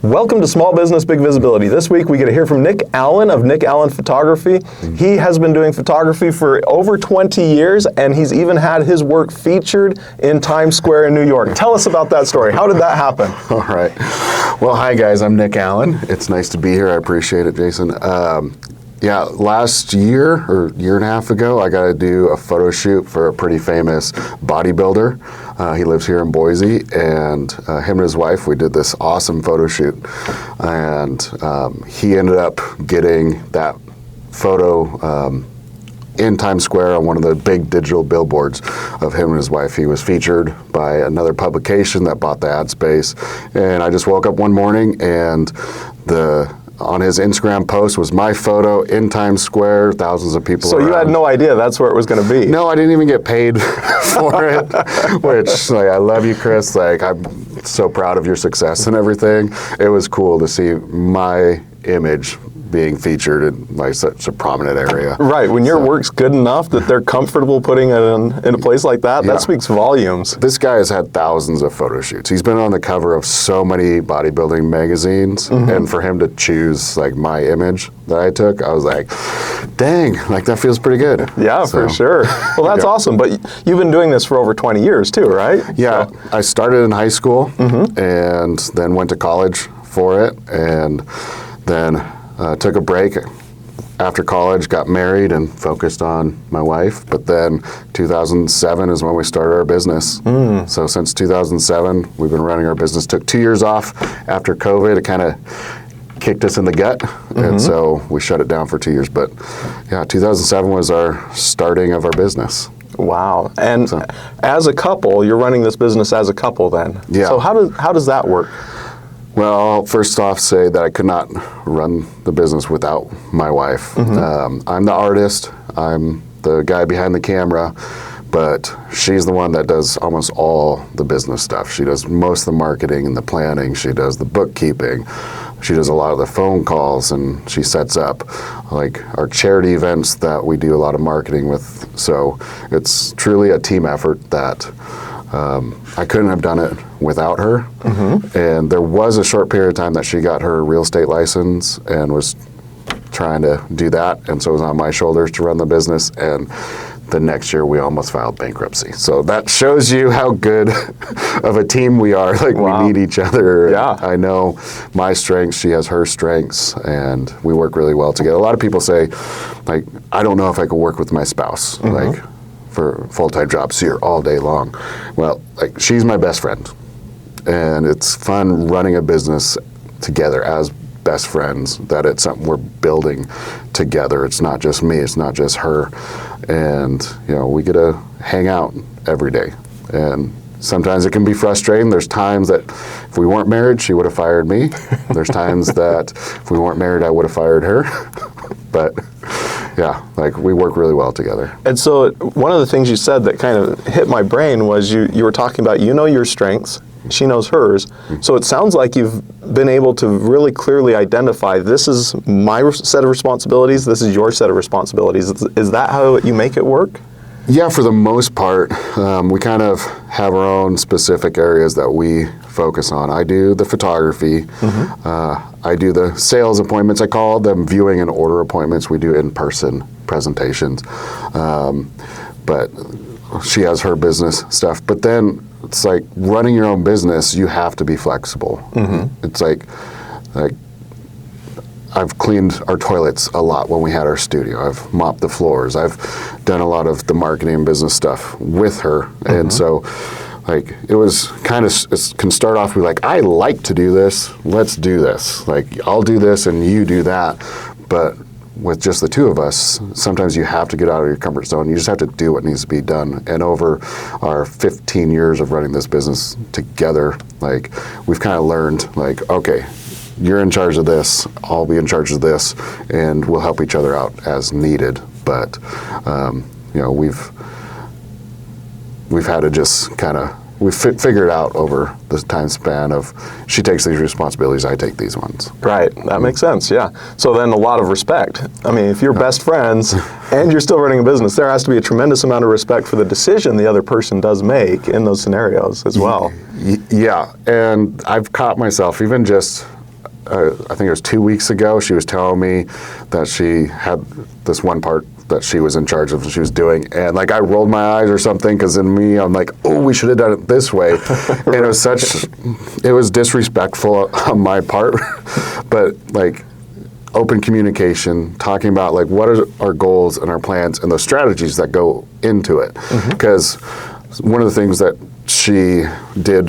Welcome to Small Business Big Visibility. This week we get to hear from Nick Allen of Nick Allen Photography. He has been doing photography for over 20 years and he's even had his work featured in Times Square in New York. Tell us about that story. How did that happen? All right. Well, hi guys, I'm Nick Allen. It's nice to be here. I appreciate it, Jason. Last year or year and a half ago, I got to do a photo shoot for a pretty famous bodybuilder. He lives here in Boise, and him and his wife, we did this awesome photo shoot. And he ended up getting that photo in Times Square on one of the big digital billboards of him and his wife. He was featured by another publication that bought the ad space. And I just woke up one morning and on his Instagram post was my photo in Times Square, thousands of people around. You had no idea that's where it was going to be? No, I didn't even get paid for it, which, I love you, Chris. I'm so proud of your success and everything. It was cool to see my image being featured in such a prominent area. Right, when your work's good enough that they're comfortable putting it in a place like that, that speaks volumes. This guy has had thousands of photo shoots. He's been on the cover of so many bodybuilding magazines, and for him to choose my image that I took, I was like, dang, that feels pretty good. Yeah, for sure. Well, that's awesome, but you've been doing this for over 20 years too, right? Yeah, so. I started in high school and then went to college for it, and then took a break after college, got married, and focused on my wife. But then 2007 is when we started our business. So since 2007, we've been running our business. Took 2 years off after COVID. It kind of kicked us in the gut, and so we shut it down for 2 years. But yeah, 2007 was our starting of our business. Wow. And as a couple, you're running this business as a couple then. Yeah. So how does that work? Well, I'll first off say that I could not run the business without my wife. I'm the artist, I'm the guy behind the camera, but she's the one that does almost all the business stuff. She does most of the marketing and the planning, she does the bookkeeping, she does a lot of the phone calls, and she sets up our charity events that we do a lot of marketing with. So it's truly a team effort that I couldn't have done it without her. And there was a short period of time that she got her real estate license and was trying to do that, and so it was on my shoulders to run the business, and the next year we almost filed bankruptcy. So that shows you how good of a team we are. We need each other. Yeah. I know my strengths, she has her strengths, and we work really well together. A lot of people say, I don't know if I could work with my spouse. For full-time jobs here all day long. Well, she's my best friend, and it's fun running a business together as best friends, that it's something we're building together. It's not just me, it's not just her, and we get to hang out every day, and sometimes it can be frustrating. There's times that if we weren't married, she would have fired me. There's times that if we weren't married, I would have fired her. But yeah, we work really well together. And so one of the things you said that kind of hit my brain was you were talking about, your strengths, she knows hers. So it sounds like you've been able to really clearly identify, this is my set of responsibilities, this is your set of responsibilities. Is that how you make it work? Yeah, for the most part, we kind of have our own specific areas that we focus on. I do the photography. I do the sales appointments. I call them viewing and order appointments. We do in-person presentations. But she has her business stuff. But then it's running your own business, you have to be flexible. It's I've cleaned our toilets a lot when we had our studio. I've mopped the floors. I've done a lot of the marketing and business stuff with her. And so it was kind of, it can start off with I like to do this, let's do this. I'll do this and you do that. But with just the two of us, sometimes you have to get out of your comfort zone. You just have to do what needs to be done. And over our 15 years of running this business together, we've kind of learned, okay, you're in charge of this, I'll be in charge of this, and we'll help each other out as needed. But we've had to just kind of, we've figured out over the time span of she takes these responsibilities, I take these ones. Right, that makes sense, yeah. So then a lot of respect. I mean, if you're best friends and you're still running a business, there has to be a tremendous amount of respect for the decision the other person does make in those scenarios as well. Yeah, and I've caught myself, even just I think it was 2 weeks ago, she was telling me that she had this one part that she was in charge of, she was doing, and like I rolled my eyes or something, because in me I'm like, oh, we should have done it this way. And it was disrespectful on my part, but like open communication, talking about like what are our goals and our plans and the strategies that go into it. Because one of the things that she did,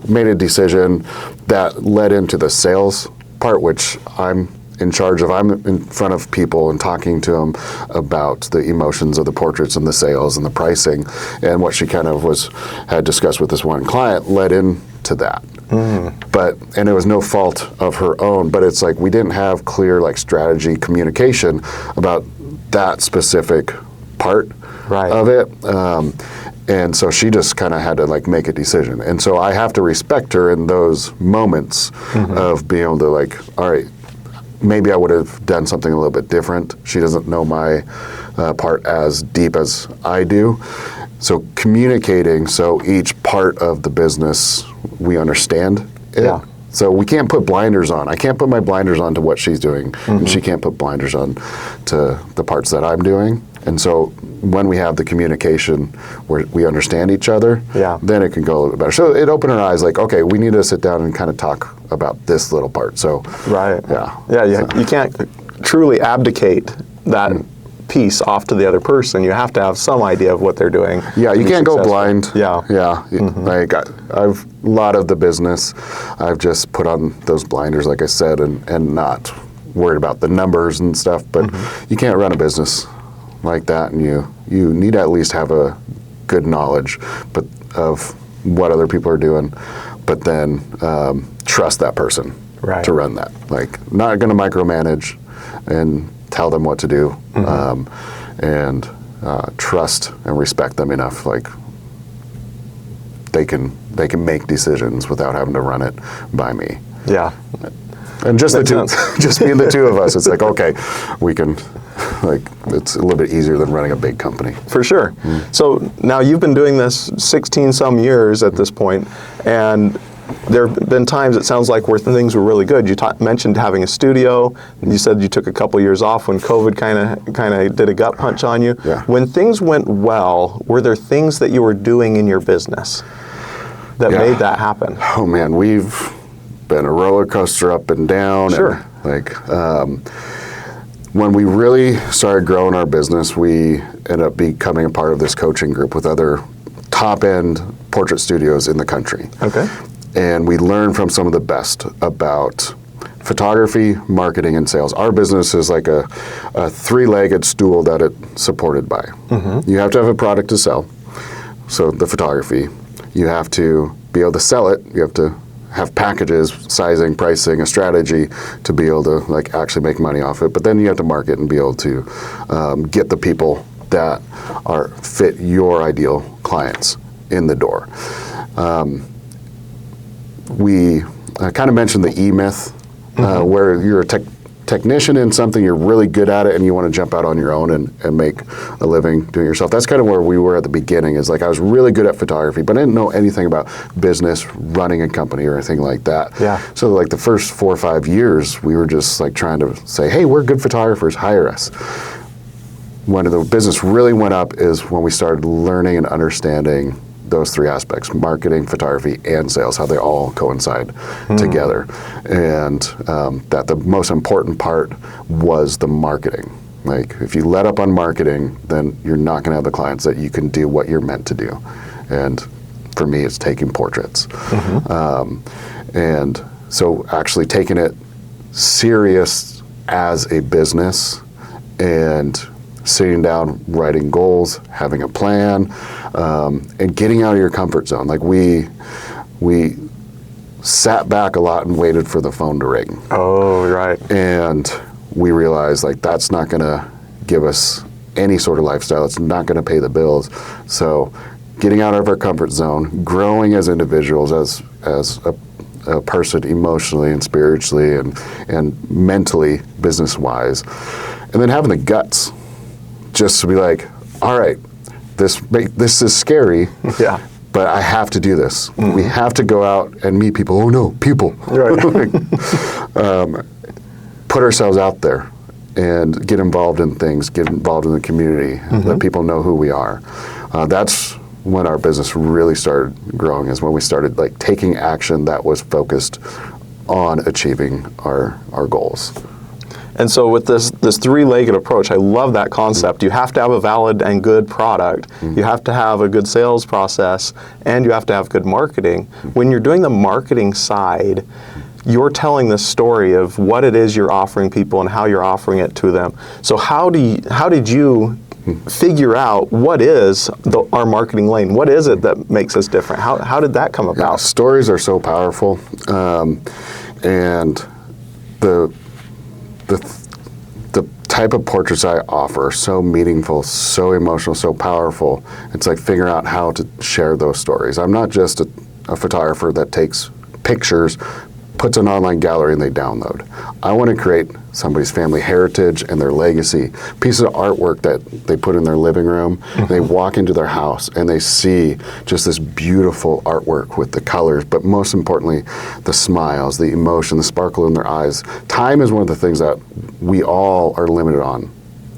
made a decision that led into the sales part, which I'm in charge of. I'm in front of people and talking to them about the emotions of the portraits and the sales and the pricing, and what she kind of had discussed with this one client led into that. And it was no fault of her own, but it's like we didn't have clear like strategy communication about that specific part of it. And so she just kind of had to like make a decision. And so I have to respect her in those moments of being able to like, all right, maybe I would have done something a little bit different. She doesn't know my part as deep as I do. So communicating, so each part of the business, we understand it. Yeah. So we can't put blinders on. I can't put my blinders on to what she's doing, and she can't put blinders on to the parts that I'm doing. And so when we have the communication where we understand each other, then it can go a little bit better. So it opened her eyes like, okay, we need to sit down and kind of talk about this little part. So you can't truly abdicate that piece off to the other person. You have to have some idea of what they're doing. Yeah, you can't go blind. Yeah. Like I've a lot of the business, I've just put on those blinders, like I said, and not worried about the numbers and stuff. But you can't run a business like that, and you need to at least have a good knowledge of what other people are doing, but then trust that person to run that. Like, not going to micromanage and tell them what to do, and trust and respect them enough. Like they can make decisions without having to run it by me. Yeah. And just just being the two of us, it's like, okay, we can, like, it's a little bit easier than running a big company. For sure. So now you've been doing this 16 some years at this point, and there have been times, it sounds like, where things were really good. You mentioned having a studio. You said you took a couple years off when COVID kind of did a gut punch on you. Yeah. When things went well, were there things that you were doing in your business that made that happen? Oh man, we've been a roller coaster up and down. Sure. And, when we really started growing our business, we ended up becoming a part of this coaching group with other top-end portrait studios in the country. Okay. And we learned from some of the best about photography, marketing, and sales. Our business is like a three-legged stool that it's supported by. You have to have a product to sell, so the photography. You have to be able to sell it. You have to have packages, sizing, pricing, a strategy to be able to like actually make money off it. But then you have to market and be able to get the people that fit your ideal clients in the door. We kind of mentioned the E-myth, where you're a technician in something, you're really good at it, and you want to jump out on your own and make a living doing it yourself. That's kind of where we were at the beginning, is like I was really good at photography, but I didn't know anything about business, running a company, or anything like that. Yeah. So like the first 4 or 5 years, we were just like trying to say, hey, we're good photographers, hire us. When the business really went up is when we started learning and understanding those three aspects: marketing, photography, and sales, how they all coincide together. And that the most important part was the marketing. Like, if you let up on marketing, then you're not going to have the clients that you can do what you're meant to do. And for me, it's taking portraits. And so actually taking it serious as a business and sitting down, writing goals, having a plan, and getting out of your comfort zone. Like we sat back a lot and waited for the phone to ring. Oh, right. And we realized like that's not going to give us any sort of lifestyle. It's not going to pay the bills. So getting out of our comfort zone, growing as individuals, as a person emotionally and spiritually and mentally, business-wise, and then having the guts just to be like, all right, this is scary, but I have to do this. We have to go out and meet people. Oh no, people. Right. Put ourselves out there and get involved in things, get involved in the community, let people know who we are. That's when our business really started growing, is when we started like taking action that was focused on achieving our goals. And so with this three-legged approach, I love that concept. You have to have a valid and good product. You have to have a good sales process, and you have to have good marketing. When you're doing the marketing side, you're telling the story of what it is you're offering people and how you're offering it to them. So how did you figure out what is our marketing lane? What is it that makes us different? How did that come about? Yeah, stories are so powerful, and the type of portraits I offer are so meaningful, so emotional, so powerful. It's like figuring out how to share those stories. I'm not just a photographer that takes pictures, puts an online gallery, and they download. I want to create somebody's family heritage and their legacy, pieces of artwork that they put in their living room. And they walk into their house and they see just this beautiful artwork with the colors, but most importantly, the smiles, the emotion, the sparkle in their eyes. Time is one of the things that we all are limited on.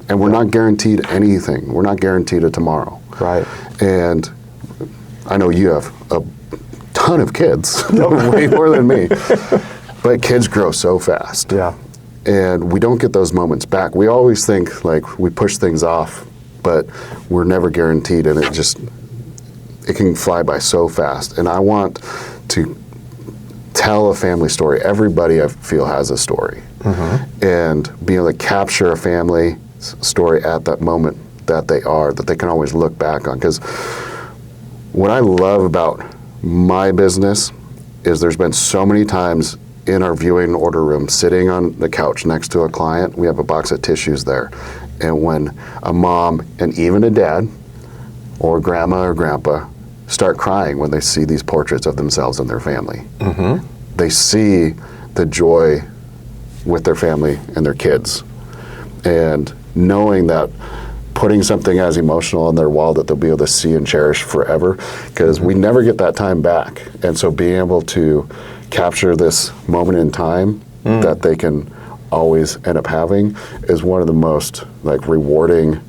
And we're not guaranteed anything. We're not guaranteed a tomorrow. Right. And I know you have a ton of kids, way more than me. But kids grow so fast. Yeah. And we don't get those moments back. We always think like we push things off, but we're never guaranteed, and it can fly by so fast. And I want to tell a family story. Everybody, I feel, has a story. And being able to capture a family story at that moment that they can always look back on. Because what I love about my business is there's been so many times in our viewing order room, sitting on the couch next to a client, we have a box of tissues there. And when a mom and even a dad or grandma or grandpa start crying when they see these portraits of themselves and their family, they see the joy with their family and their kids. And knowing that putting something as emotional on their wall that they'll be able to see and cherish forever, because we never get that time back. And so being able to capture this moment in time that they can always end up having is one of the most like rewarding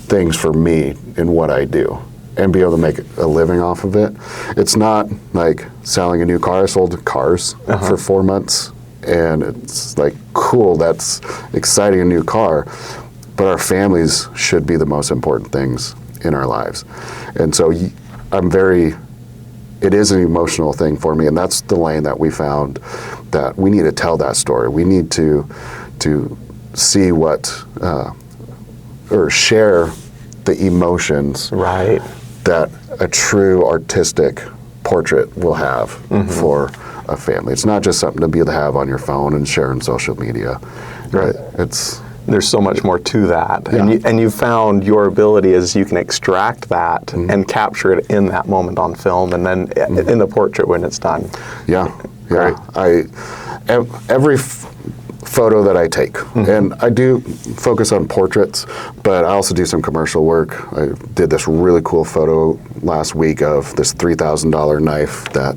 things for me in what I do, and be able to make a living off of it. It's not like selling a new car. I sold cars for 4 months, and it's like, cool, that's exciting, a new car. But our families should be the most important things in our lives. And so it is an emotional thing for me, and that's the lane that we found, that we need to tell that story. We need to see what, or share the emotions that a true artistic portrait will have for a family. It's not just something to be able to have on your phone and share on social media. Right. There's so much more to that. Yeah. And you found your ability is you can extract that and capture it in that moment on film, and then in the portrait when it's done. Yeah. Every photo that I take, and I do focus on portraits, but I also do some commercial work. I did this really cool photo last week of this $3,000 knife that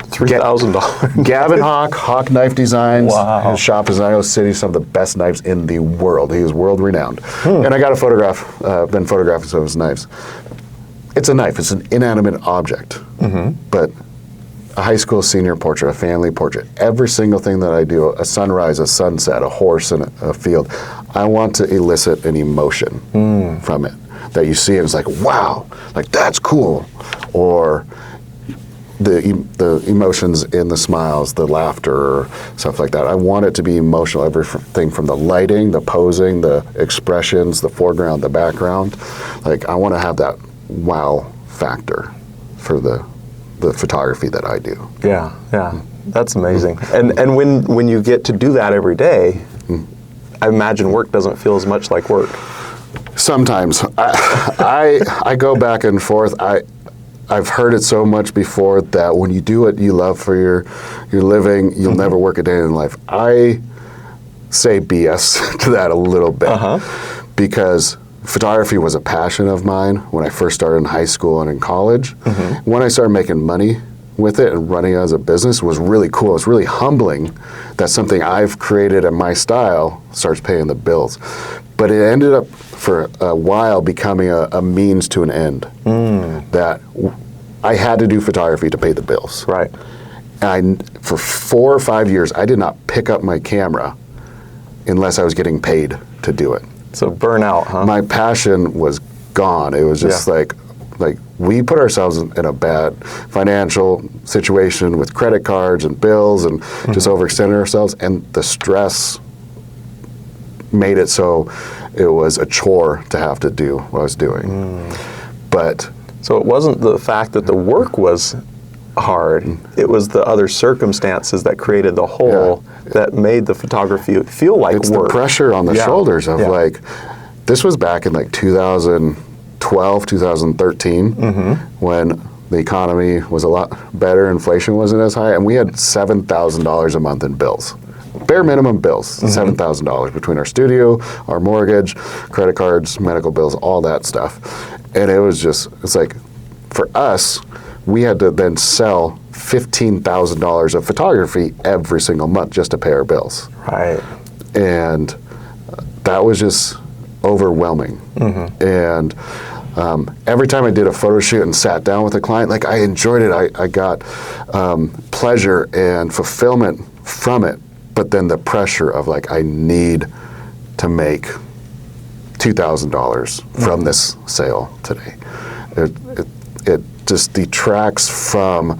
$3,000. Gavin Hawk Knife Designs. Wow. His shop is in Iowa City, some of the best knives in the world. He is world renowned. And I got a photograph, been photographing some of his knives. It's a knife, it's an inanimate object. But a high school senior portrait, a family portrait, every single thing that I do, a sunrise, a sunset, a horse in a field, I want to elicit an emotion from it. That you see it, it's like, wow, like that's cool. Or the emotions in the smiles, the laughter, stuff like that. I want it to be emotional, everything from the lighting, the posing, the expressions, the foreground, the background. Like, I want to have that wow factor for the photography that I do. Yeah, that's amazing. And when you get to do that every day, I imagine work doesn't feel as much like work. Sometimes. I go back and forth. I've heard it so much before that when you do what you love for your living, you'll never work a day in life. I say BS to that a little bit, because photography was a passion of mine when I first started in high school and in college. When I started making money with it and running it as a business, it was really cool. It's really humbling that something I've created in my style starts paying the bills. But it ended up for a while becoming a means to an end. That I had to do photography to pay the bills. Right. And for 4 or 5 years, I did not pick up my camera unless I was getting paid to do it. So burnout, huh? My passion was gone. It was just like we put ourselves in a bad financial situation with credit cards and bills and just overextended ourselves, and the stress made it so it was a chore to have to do what I was doing. But so it wasn't the fact that the work was hard, it was the other circumstances that created the hole that made the photography feel like it's work. the pressure on the shoulders of like, this was back in like 2012, 2013, when the economy was a lot better, inflation wasn't as high, and we had $7,000 a month in bills. Bare minimum bills, $7,000 between our studio, our mortgage, credit cards, medical bills, all that stuff. And it was just, it's like, for us, we had to then sell $15,000 of photography every single month just to pay our bills. Right. And that was just overwhelming. And every time I did a photo shoot and sat down with a client, like, I enjoyed it. I got pleasure and fulfillment from it. But then the pressure of like, I need to make $2,000 from this sale today. It just detracts from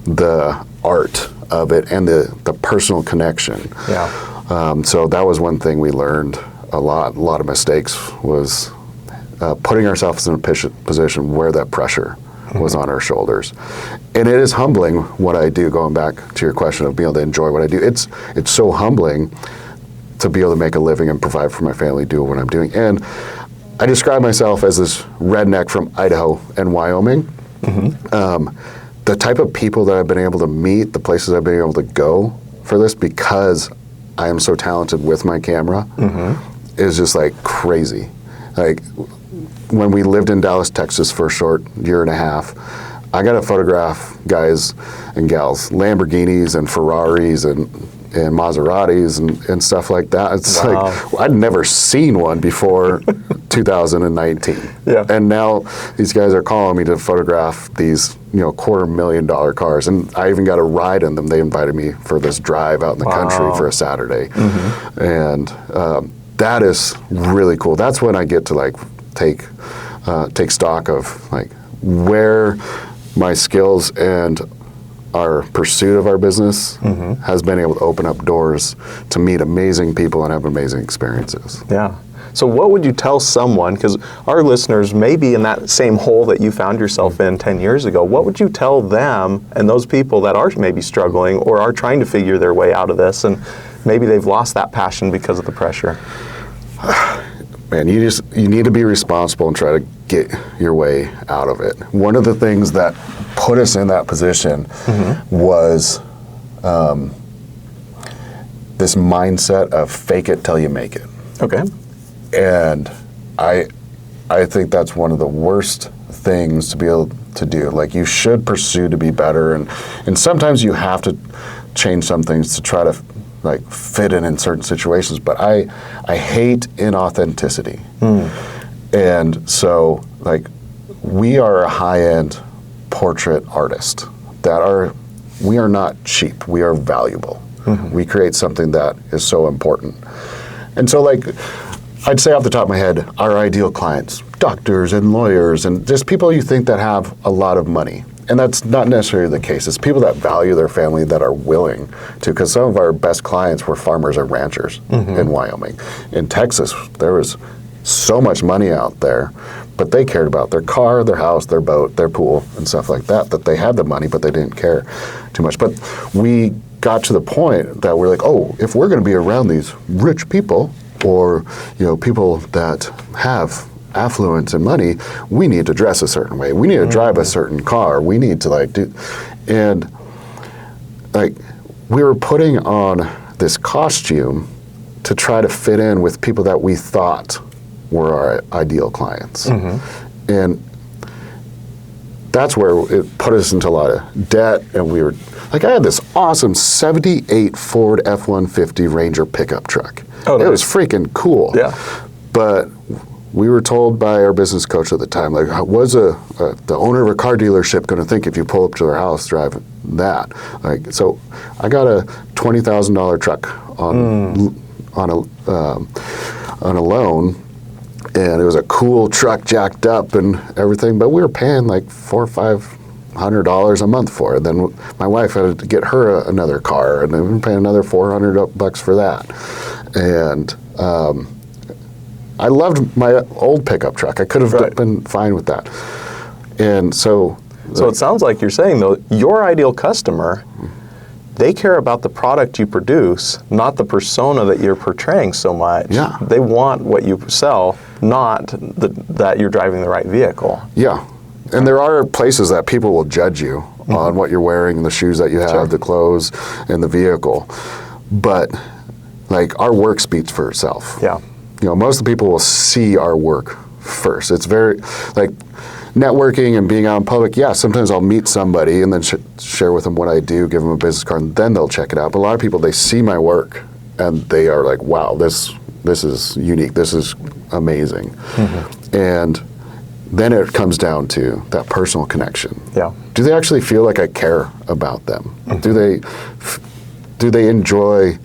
the art of it and the personal connection. So that was one thing we learned a lot of mistakes was putting ourselves in a position where that pressure was on our shoulders. And it is humbling what I do, going back to your question of being able to enjoy what I do. It's so humbling to be able to make a living and provide for my family, do what I'm doing. And I describe myself as this redneck from Idaho and Wyoming. The type of people that I've been able to meet, the places I've been able to go for this, because I am so talented with my camera, is just like crazy. Like, when we lived in Dallas, Texas for a short year and a half, I got to photograph guys and gals, Lamborghinis and Ferraris and Maseratis and stuff like that. It's like, I'd never seen one before 2019. And now these guys are calling me to photograph these, $250,000 cars. And I even got a ride in them. They invited me for this drive out in the country for a Saturday. And that is really cool. That's when I get to like take stock of like where my skills and our pursuit of our business has been able to open up doors to meet amazing people and have amazing experiences. So what would you tell someone, because our listeners may be in that same hole that you found yourself in 10 years ago, what would you tell them and those people that are maybe struggling or are trying to figure their way out of this, and maybe they've lost that passion because of the pressure? Man, you need to be responsible and try to get your way out of it. One of the things that put us in that position was this mindset of fake it till you make it. Okay. And I think that's one of the worst things to be able to do. Like, you should pursue to be better, and sometimes you have to change some things to try to like fit in certain situations, but I hate inauthenticity. And so like, we are a high-end portrait artist we are not cheap, we are valuable. We create something that is so important. And so like, I'd say off the top of my head, our ideal clients, doctors and lawyers and just people you think that have a lot of money. And that's not necessarily the case. It's people that value their family, that are willing to, because some of our best clients were farmers or ranchers in Wyoming. In Texas, there was so much money out there, but they cared about their car, their house, their boat, their pool, and stuff like that, that they had the money, but they didn't care too much. But we got to the point that we're like, oh, if we're going to be around these rich people, or people that have affluence and money, we need to dress a certain way. We need to drive a certain car. We need to like do, and like, we were putting on this costume to try to fit in with people that we thought were our ideal clients. And that's where it put us into a lot of debt, and we were, like, I had this awesome 78 Ford F-150 Ranger pickup truck. Oh, nice. It was freaking cool. Yeah. But we were told by our business coach at the time, like, what's the owner of a car dealership going to think if you pull up to their house driving that? Like, so I got a $20,000 truck on a loan, and it was a cool truck, jacked up and everything, but we were paying like $400 or $500 a month for it. Then my wife had to get her another car, and then we were paying another $400 for that. And I loved my old pickup truck. I could have been fine with that. And so it sounds like you're saying, though, your ideal customer, they care about the product you produce, not the persona that you're portraying so much. Yeah. They want what you sell, not that you're driving the right vehicle. Yeah. And there are places that people will judge you on what you're wearing, the shoes that you have, the clothes, and the vehicle. But, like, our work speaks for itself. Yeah. You know, most of the people will see our work first. It's very, like, networking and being out in public, yeah, sometimes I'll meet somebody and then share with them what I do, give them a business card, and then they'll check it out. But a lot of people, they see my work and they are like, wow, this is unique, this is amazing. And then it comes down to that personal connection. Yeah. Do they actually feel like I care about them? Do they enjoy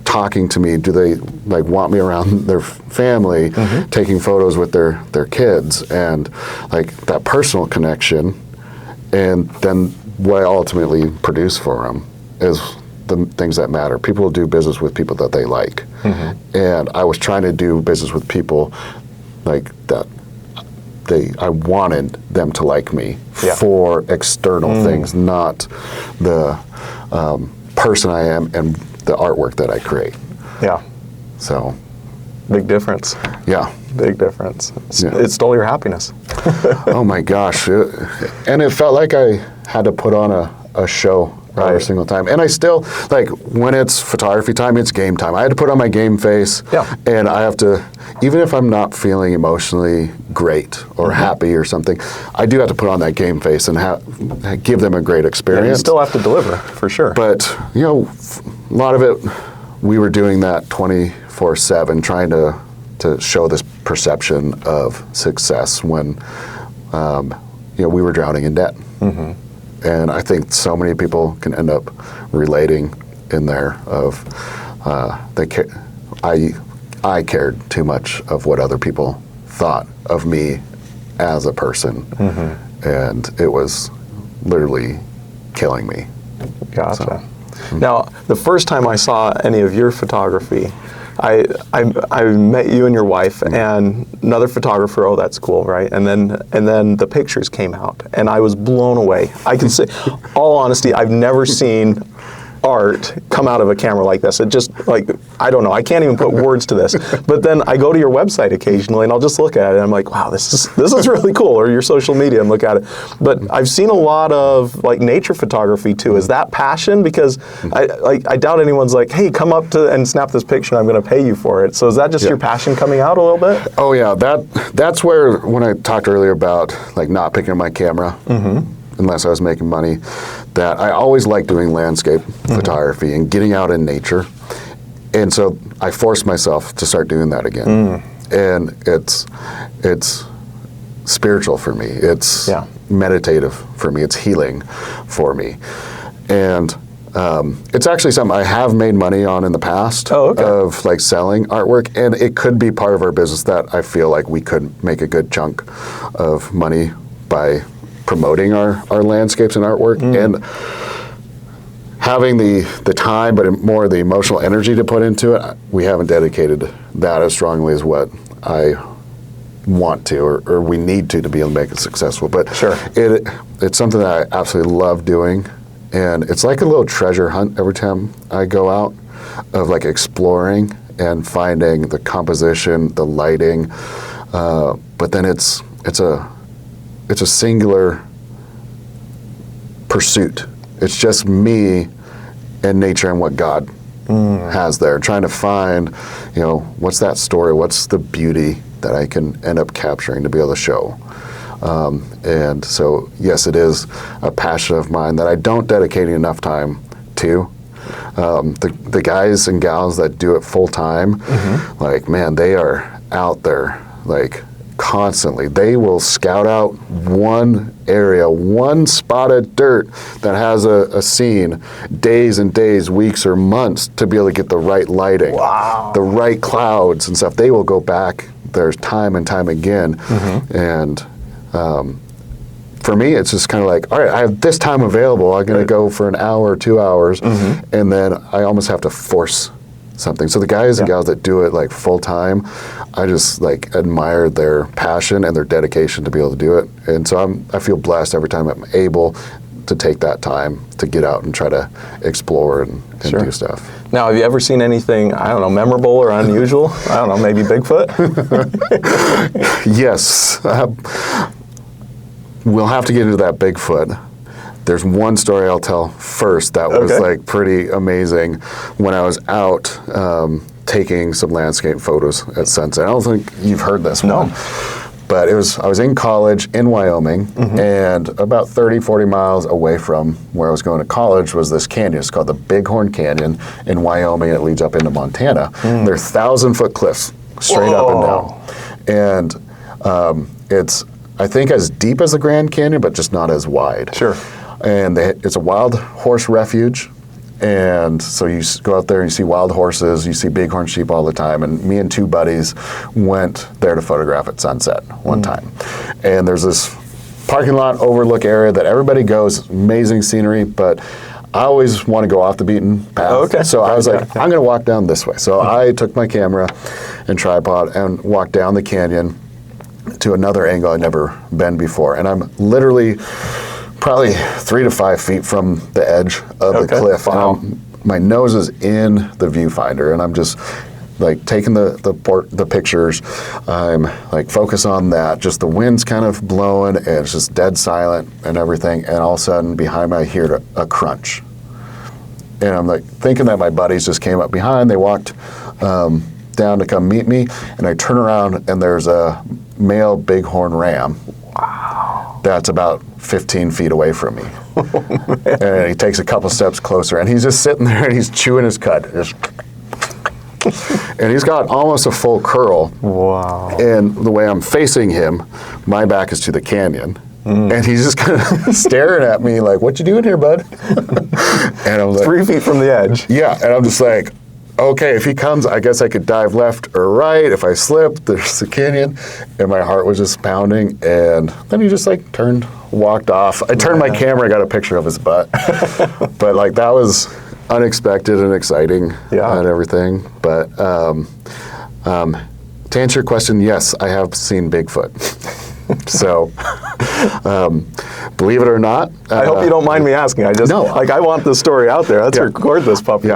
talking to me? Do they, like, want me around their family, taking photos with their kids, and, like, that personal connection? And then what I ultimately produce for them is the things that matter. People do business with people that they like. And I was trying to do business with people like that. I wanted them to like me for external things, not the person I am and the artwork that I create. Yeah. So. Big difference. Yeah. Big difference. It stole your happiness. Oh my gosh. And it felt like I had to put on a show every single time. And I still, like, when it's photography time, it's game time. I had to put on my game face. Yeah. And I have to, even if I'm not feeling emotionally great or happy or something, I do have to put on that game face and give them a great experience. Yeah, you still have to deliver, for sure. But, you know, a lot of it, we were doing that 24/7, trying to show this perception of success when, you know, we were drowning in debt. And I think so many people can end up relating in there of I cared too much of what other people thought of me as a person, and it was literally killing me. Gotcha. Now, the first time I saw any of your photography, I met you and your wife and another photographer. Oh, that's cool, right? And then the pictures came out, and I was blown away. I can say, all honesty, I've never seen art come out of a camera like this. It just, like, I don't know, I can't even put words to this. But then I go to your website occasionally and I'll just look at it and I'm like, wow, this is really cool. Or your social media and look at it. But I've seen a lot of, like, nature photography too. Is that passion? Because I doubt anyone's like, hey, come up to and snap this picture and I'm going to pay you for it. So is that just your passion coming out a little bit? Oh yeah, that's where, when I talked earlier about, like, not picking up my camera unless I was making money, that I always liked doing landscape photography and getting out in nature. And so I forced myself to start doing that again. And it's spiritual for me. It's meditative for me. It's healing for me. And it's actually something I have made money on in the past of, like, selling artwork. And it could be part of our business that I feel like we could make a good chunk of money by promoting our landscapes and artwork, and having the time, but more the emotional energy to put into it. We haven't dedicated that as strongly as what I want to, or we need to be able to make it successful. But it's something that I absolutely love doing, and it's like a little treasure hunt every time I go out, of, like, exploring and finding the composition, the lighting, but then it's a singular pursuit. It's just me and nature and what God has there, trying to find, you know, what's that story, what's the beauty that I can end up capturing to be able to show. And so, yes, it is a passion of mine that I don't dedicate enough time to. The guys and gals that do it full time, like, man, they are out there, like, constantly. They will scout out one area, one spot of dirt that has a scene, days and days, weeks or months to be able to get the right lighting, the right clouds and stuff. They will go back there time and time again. And for me, it's just kind of like, all right, I have this time available. I'm going to go for an hour, 2 hours, and then I almost have to force something. So the guys and gals that do it like full time, I just like admire their passion and their dedication to be able to do it. And so I feel blessed every time I'm able to take that time to get out and try to explore and do stuff. Now, have you ever seen anything, I don't know, memorable or unusual? I don't know, maybe Bigfoot? Yes. We'll have to get into that Bigfoot. There's one story I'll tell first that was like pretty amazing when I was out taking some landscape photos at sunset. I don't think you've heard this one. But I was in college in Wyoming, and about 30, 40 miles away from where I was going to college was this canyon. It's called the Bighorn Canyon in Wyoming. It leads up into Montana. They're 1,000-foot cliffs straight up and down. And it's, I think, as deep as the Grand Canyon, but just not as wide. Sure. And it's a wild horse refuge. And so you go out there and you see wild horses, you see bighorn sheep all the time. And me and two buddies went there to photograph at sunset one time. And there's this parking lot overlook area that everybody goes, amazing scenery, but I always want to go off the beaten path. So I was like, I'm going to walk down this way. So I took my camera and tripod and walked down the canyon to another angle I'd never been before. And I'm literally probably 3 to 5 feet from the edge of the cliff. And my nose is in the viewfinder, and I'm just like taking the pictures. I'm like focus on that. Just the wind's kind of blowing, and it's just dead silent and everything. And all of a sudden, behind me, I hear a crunch. And I'm like thinking that my buddies just came up behind. They walked down to come meet me, and I turn around, and there's a male bighorn ram. That's about 15 feet away from me. And he takes a couple steps closer, and he's just sitting there, and he's chewing his cud. And he's got almost a full curl. Wow. And the way I'm facing him, my back is to the canyon. And he's just kind of staring at me like, what you doing here, bud? And I'm like, 3 feet from the edge. Yeah, and I'm just like, okay, if he comes, I guess I could dive left or right. If I slip, there's the canyon. And my heart was just pounding. And then he just like walked off. I turned my camera, I got a picture of his butt. But like that was unexpected and exciting and everything. But to answer your question, yes, I have seen Bigfoot. So, believe it or not. I hope you don't mind me asking. I just, I want this story out there. Let's record this puppy.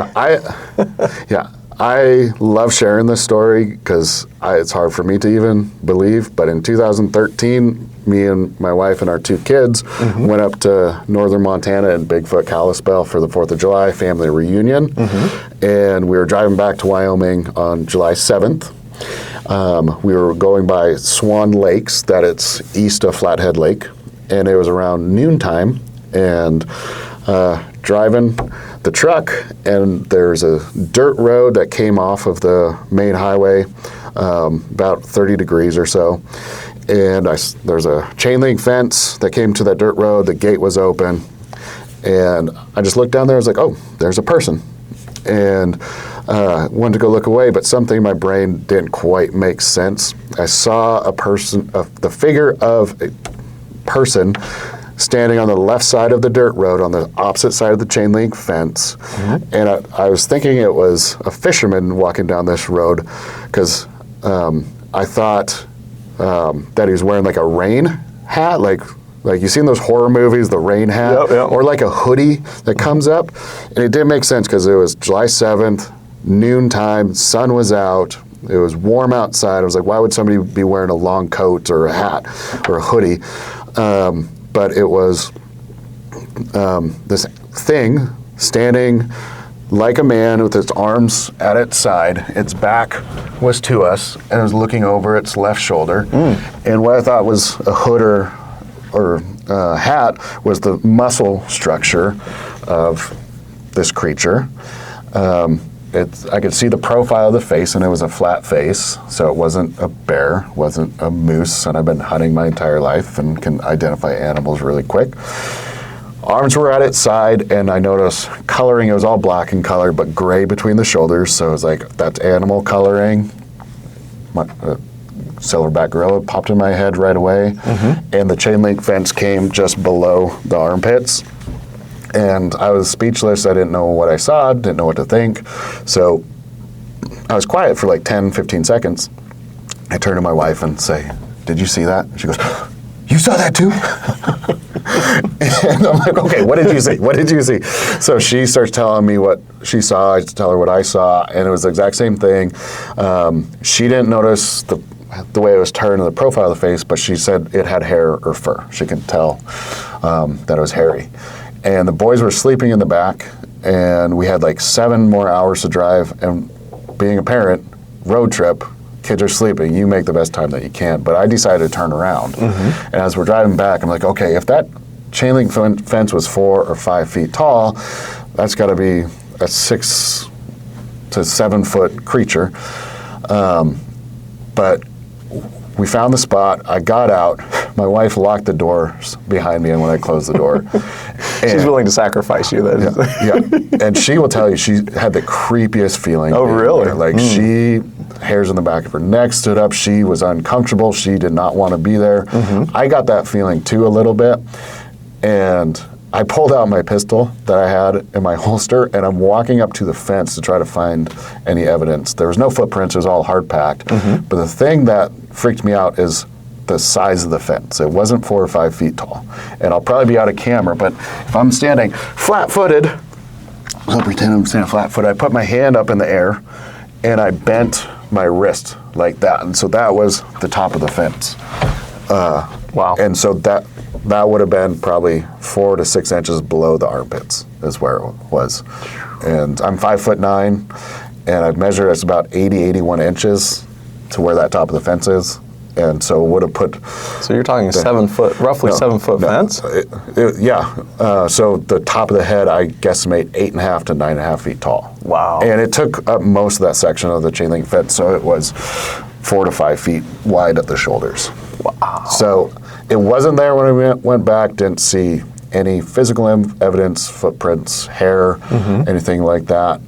I love sharing this story because it's hard for me to even believe. But in 2013, me and my wife and our 2 kids went up to northern Montana and Bigfoot Kalispell for the 4th of July family reunion. And we were driving back to Wyoming on July 7th. We were going by Swan Lakes, that it's east of Flathead Lake, and it was around noontime, and driving the truck, and there's a dirt road that came off of the main highway, about 30 degrees or so, and there's a chain link fence that came to that dirt road, the gate was open, and I just looked down there, I was like, oh, there's a person. And wanted to go look away, but something in my brain didn't quite make sense. I saw the figure of a person standing on the left side of the dirt road on the opposite side of the chain link fence. And I was thinking it was a fisherman walking down this road because I thought that he was wearing like a rain hat, like you see in those horror movies, the rain hat, or like a hoodie that comes up. And it didn't make sense because it was July 7th, noontime, sun was out, it was warm outside. I was like, why would somebody be wearing a long coat or a hat or a hoodie? But it was this thing standing like a man with its arms at its side. Its back was to us, and it was looking over its left shoulder. And what I thought was a hood or hat was the muscle structure of this creature. I could see the profile of the face, and it was a flat face, so it wasn't a bear, wasn't a moose, and I've been hunting my entire life and can identify animals really quick. Arms were at its side, and I noticed coloring. It was all black in color, but gray between the shoulders, so it was like, that's animal coloring. Silverback gorilla popped in my head right away, and the chain link fence came just below the armpits. And I was speechless. I didn't know what I saw, didn't know what to think. So I was quiet for like 10, 15 seconds. I turn to my wife and say, "Did you see that?" She goes, "You saw that too?" And I'm like, "Okay, what did you see? What did you see?" So she starts telling me what she saw. I tell her what I saw, and it was the exact same thing. She didn't notice the way it was turned in the profile of the face, but she said it had hair or fur. She could tell that it was hairy. And the boys were sleeping in the back, and we had like 7 more hours to drive. And being a parent, road trip, kids are sleeping, you make the best time that you can. But I decided to turn around. And as we're driving back, I'm like, okay, if that chain link fence was 4 or 5 feet tall, that's got to be a 6 to 7 foot creature. But we found the spot. I got out. My wife locked the doors behind me, and when I closed the door, she's willing to sacrifice you then. Yeah. And she will tell you she had the creepiest feeling. Oh, really? There. Like she, hairs on the back of her neck stood up. She was uncomfortable. She did not want to be there. I got that feeling too a little bit, and I pulled out my pistol that I had in my holster, and I'm walking up to the fence to try to find any evidence. There was no footprints. It was all hard packed. But the thing that freaked me out is the size of the fence. It wasn't 4 or 5 feet tall. And I'll probably be out of camera, but if I'm standing flat-footed, I'll pretend I'm standing flat-footed. I put my hand up in the air, and I bent my wrist like that. And so that was the top of the fence. Wow. And so that would have been probably 4 to 6 inches below the armpits is where it was. And I'm 5'9", and I've measured it's about 80, 81 inches to where that top of the fence is. And so it would have put... So you're talking 7 foot, roughly 7 foot fence? Yeah. So the top of the head, I guesstimate 8.5 to 9.5 feet tall. Wow. And it took up most of that section of the chain link fence, so it was 4 to 5 feet wide at the shoulders. Wow. So it wasn't there when I went back, didn't see any physical evidence, footprints, hair, anything like that.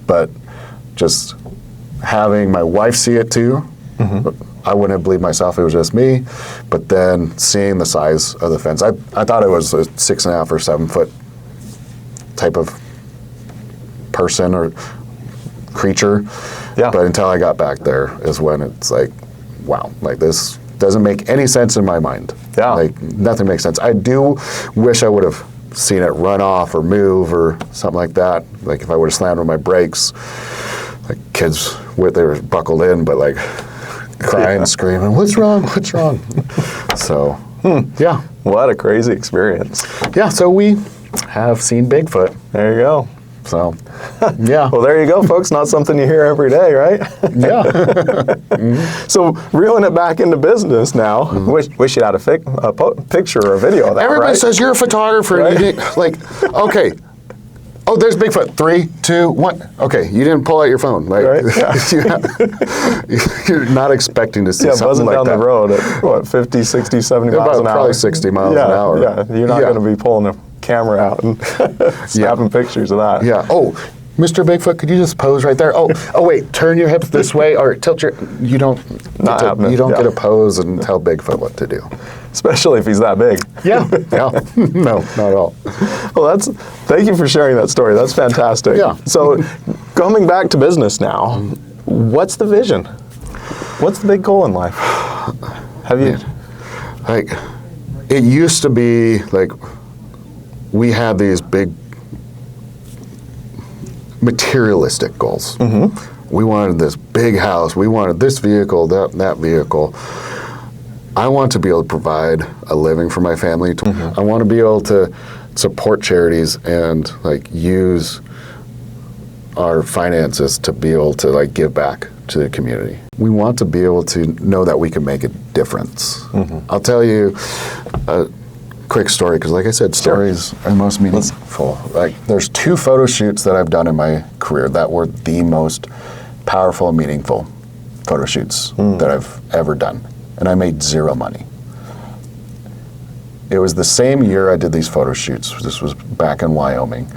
But just having my wife see it too, I wouldn't have believed myself it was just me, but then seeing the size of the fence, I thought it was a 6.5 or 7 foot type of person or creature. Yeah. But until I got back there is when it's like, wow, like this doesn't make any sense in my mind. Yeah. Like nothing makes sense. I do wish I would have seen it run off or move or something like that. Like if I would have slammed on my brakes, like kids, they were buckled in, but like crying, screaming, "What's wrong? What's wrong?" So, yeah. What a crazy experience. Yeah, so we have seen Bigfoot. There you go. So, yeah. Well, there you go, folks. Not something you hear every day, right? Yeah. So, reeling it back into business now, wish you had a picture or a video of that, Everybody right? says you're a photographer. Right? And you didn't, like, okay. Oh, there's Bigfoot. 3, 2, 1. Okay, you didn't pull out your phone. Like, Right? you're not expecting to see something buzzing like down that. the road at, what, 50, 60, 70 miles an hour? Probably 60 miles an hour. Yeah, you're not going to be pulling a camera out and snapping pictures of that. Yeah. Oh, Mr. Bigfoot, could you just pose right there? Oh, wait, turn your hips this way or tilt your... You don't happening. You don't Yeah. get to pose and tell Bigfoot what to do. Especially if he's that big. Yeah. Yeah. No, not at all. Well, thank you for sharing that story. That's fantastic. Yeah. So, coming back to business now, what's the vision? What's the big goal in life? Have you... Like, it used to be, like, we had these big materialistic goals. We wanted this big house. We wanted this vehicle, that vehicle. I want to be able to provide a living for my family. I want to be able to support charities and like use our finances to be able to like give back to the community. We want to be able to know that we can make a difference. I'll tell you a quick story, because like I said, stories are the most meaningful. Like, there's 2 photo shoots that I've done in my career that were the most powerful and meaningful photo shoots that I've ever done, and I made 0 money. It was the same year I did these photo shoots. This was back in Wyoming,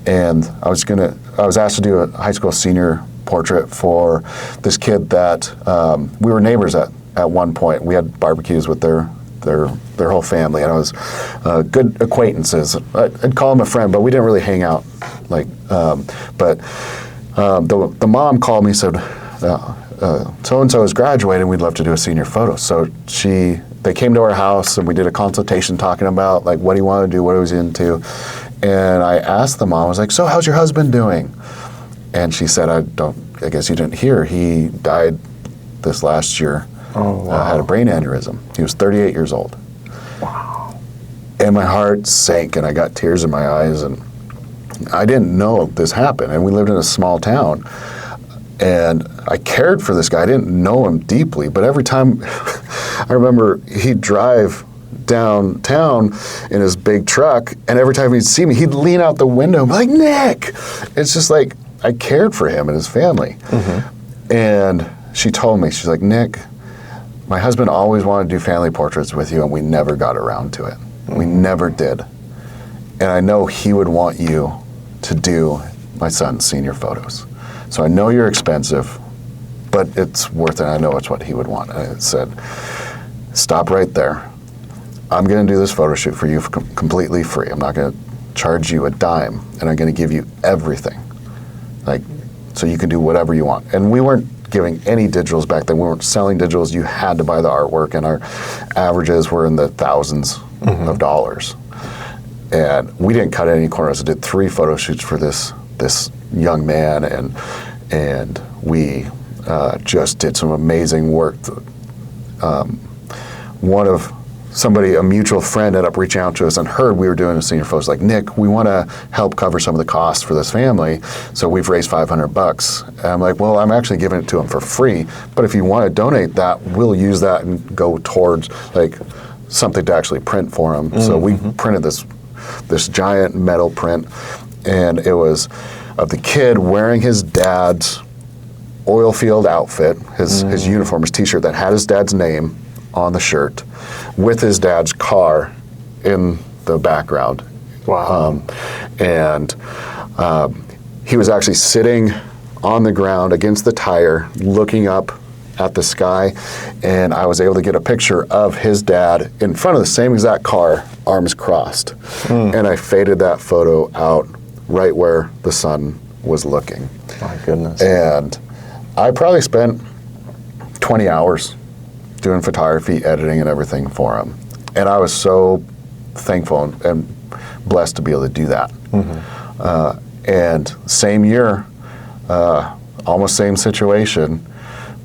and I was asked to do a high school senior portrait for this kid that we were neighbors at one point. We had barbecues with their whole family, and I was good acquaintances. I'd call him a friend, but we didn't really hang out. Like, but the mom called me and said, so and so is graduating. We'd love to do a senior photo. So they came to our house and we did a consultation talking about like what he wanted to do, what he was into. And I asked the mom, I was like, so how's your husband doing? And she said, I guess you didn't hear, he died this last year. Oh, wow. Had a brain aneurysm. He was 38 years old. Wow. And my heart sank and I got tears in my eyes, and I didn't know this happened. And we lived in a small town. And I cared for this guy. I didn't know him deeply, but every time I remember he'd drive downtown in his big truck, and every time he'd see me, he'd lean out the window and be like, Nick! It's just like, I cared for him and his family. And she told me, she's like, Nick, my husband always wanted to do family portraits with you, and we never got around to it. We never did. And I know he would want you to do my son's senior photos. So I know you're expensive, but it's worth it. I know it's what he would want. And I said, stop right there. I'm going to do this photo shoot for you completely free. I'm not going to charge you a dime, and I'm going to give you everything. Like, so you can do whatever you want. And we weren't giving any digitals back then. We weren't selling digitals. You had to buy the artwork, and our averages were in the thousands of dollars. And we didn't cut any corners. I did 3 photo shoots for this young man, and we just did some amazing work. A mutual friend ended up reaching out to us and heard we were doing a senior photos. Like, Nick, we want to help cover some of the costs for this family, so we've raised $500. And I'm like, well, I'm actually giving it to him for free, but if you want to donate that, we'll use that and go towards like something to actually print for him. So we printed this giant metal print, and it was of the kid wearing his dad's oil field outfit, his uniform, his t-shirt that had his dad's name on the shirt, with his dad's car in the background. Wow. And he was actually sitting on the ground against the tire, looking up at the sky, and I was able to get a picture of his dad in front of the same exact car, arms crossed. And I faded that photo out right where the sun was looking. My goodness. And I probably spent 20 hours doing photography, editing, and everything for him. And I was so thankful and blessed to be able to do that. And same year, almost same situation,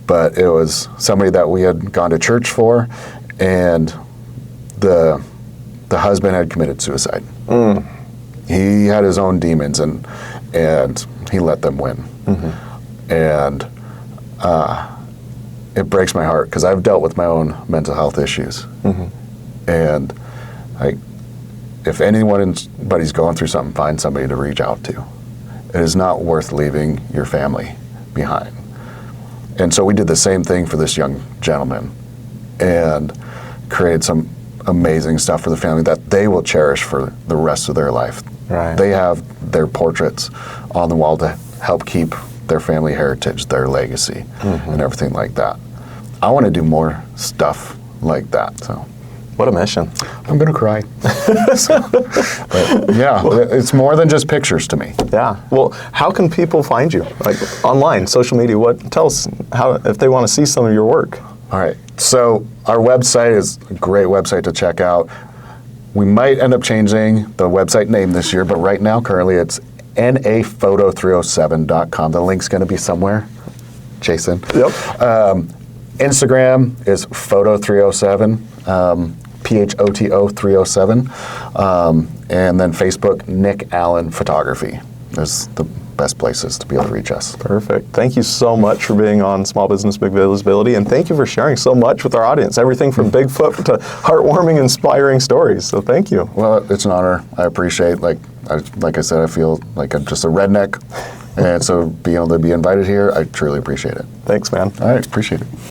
but it was somebody that we had gone to church for, and the husband had committed suicide. He had his own demons, and he let them win. And it breaks my heart, because I've dealt with my own mental health issues. And if anybody's going through something, find somebody to reach out to. It is not worth leaving your family behind. And so we did the same thing for this young gentleman, and created some amazing stuff for the family that they will cherish for the rest of their life. Right. They have their portraits on the wall to help keep their family heritage, their legacy, and everything like that. I want to do more stuff like that. So, what a mission! I'm gonna cry. But yeah, it's more than just pictures to me. Yeah. Well, how can people find you? Like online, social media. Tell us how, if they want to see some of your work. All right. So our website is a great website to check out. We might end up changing the website name this year, but right now, currently, it's naphoto307.com. The link's going to be somewhere, Jason. Yep. Instagram is photo307, PHOTO 307, and then Facebook, Nick Allen Photography is the best places to be able to reach us. Perfect. Thank you so much for being on Small Business Big Visibility, and thank you for sharing so much with our audience. Everything from Bigfoot to heartwarming, inspiring stories. So thank you. Well, it's an honor. I appreciate, like I said, I feel like I'm just a redneck. And so being able to be invited here, I truly appreciate it. Thanks, man. All right, appreciate it.